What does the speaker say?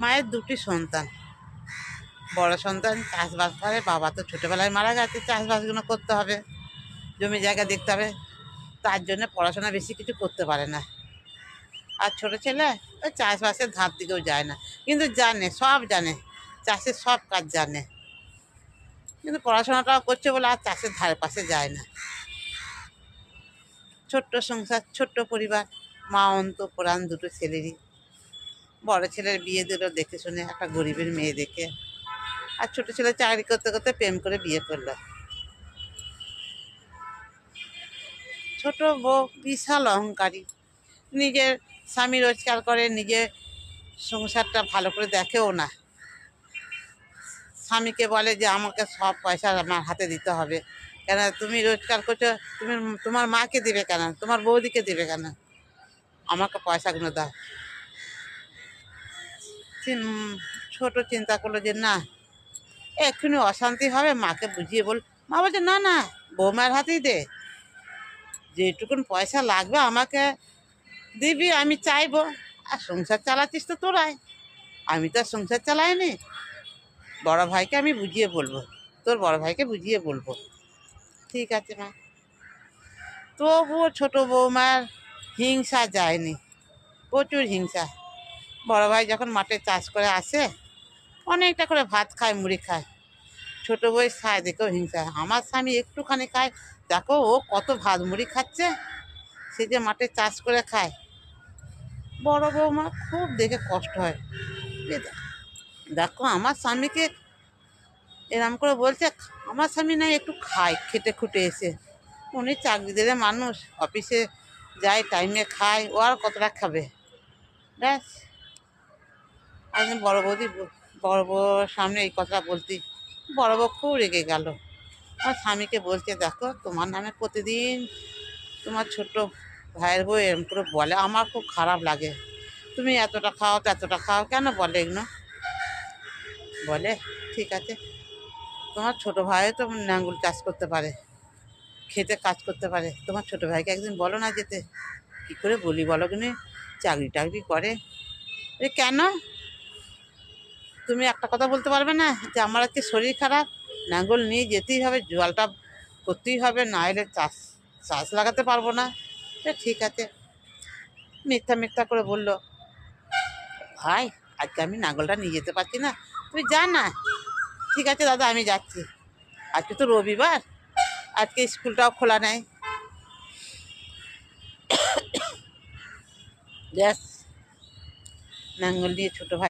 মায়ের দুটি সন্তান। বড় সন্তান চাষবাস করে, বাবা তো ছোটোবেলায় মারা গেছে, চাষবাসগুলো করতে হবে, জমি জায়গা দেখতে হবে, তার জন্য পড়াশোনা বেশি কিছু করতে পারে না। আর ছোটো ছেলে ওই চাষবাসের ধার দিকেও যায় না, কিন্তু জানে, সব জানে, চাষের সব কাজ জানে, কিন্তু পড়াশোনাটাও করছে বলে আর চাষের ধারে পাশে যায় না। ছোট্ট সংসার, ছোট্ট পরিবার, মা অন্তঃপুরাণ দুটো ছেলেরই। বড় ছেলের বিয়ে দিল দেখে শুনে, একটা গরিবের মেয়ে দেখে। আর ছোট ছেলে চাকরি করতে করতে প্রেম করে বিয়ে করলো। ছোট বউ বিশাল অহংকারী, নিজের স্বামী রোজগার করে, নিজে সংসারটা ভালো করে দেখেও না। স্বামীকে বলে যে আমাকে সব পয়সা আমার হাতে দিতে হবে, কেন তুমি রোজগার করছো, তুমি তোমার মাকে দেবে কেন, তোমার বৌদিকে দেবে কেন, আমাকে পয়সাগুলো দাও। ছোট চিন্তা করলো যে না, এক্ষুনি অশান্তি হবে, মাকে বুঝিয়ে বল। মা বলছে না না, বৌমার হাতেই দে, যেটুকুন পয়সা লাগবে আমাকে দিবি, আমি চাইবো। আর সংসার চালাচ্ছিস তো তোরাই, আমি তো আর সংসার চালাইনি। বড় ভাইকে আমি বুঝিয়ে বলবো, তোর বড় ভাইকে বুঝিয়ে বলবো। ঠিক আছে মা। তবুও ছোট বৌমার হিংসা যায়নি, প্রচুর হিংসা। বড় ভাই যখন মাঠে চাষ করে আসে, অনেকটা করে ভাত খায়, মুড়ি খায়, ছোট বউয়ের খায় দেখেও হিংসা। আমার স্বামী একটুখানি খায়, দেখো ও কত ভাত মুড়ি খাচ্ছে, সে যে মাঠে চাষ করে খায়। বড় বৌমা খুব দেখে কষ্ট হয়, দেখো আমার স্বামীকে এরম করে বলছে, আমার স্বামী না একটু খায় খেটে খুটে এসে, উনি চাকরিদের মানুষ, অফিসে যায়, টাইমে খায়, ও আর কতটা খাবে। ব্যাস, একদিন বড় বউর সামনে এই কথাটা বলতে বড় বউ খুব রেগে গেল। আমার স্বামীকে বলছে, দেখো তোমার নামে প্রতিদিন তোমার ছোট ভাইয়ের বউ এরম করে বলে, আমার খুব খারাপ লাগে, তুমি এতটা খাও এতটা খাও কেন বলে এগুলো। বলে ঠিক আছে, তোমার ছোট ভাইও তো নাঙ্গল চাষ করতে পারে, খেতে কাজ করতে পারে, তোমার ছোট ভাইকে একদিন বলো না যেতে। কী করে বলি বলো কিনে, চাকরি টাকরি করে। কেন, তুমি একটা কথা বলতে পারবে না যে আমার আজকে শরীর খারাপ, নাঙ্গল নিয়ে যেতেই হবে, জলটা করতেই হবে, না এলে চাষ লাগাতে পারবো না। ঠিক আছে, মিথ্যা মিথ্যা করে বললো, ভাই আজকে আমি নাঙ্গলটা নিয়ে যেতে পারছি না, তুই যা না। ঠিক আছে দাদা, আমি যাচ্ছি, আজকে তো রবিবার, আজকে স্কুলটাও খোলা নেই। ব্যাস, নাঙ্গল নিয়ে ছোট ভাই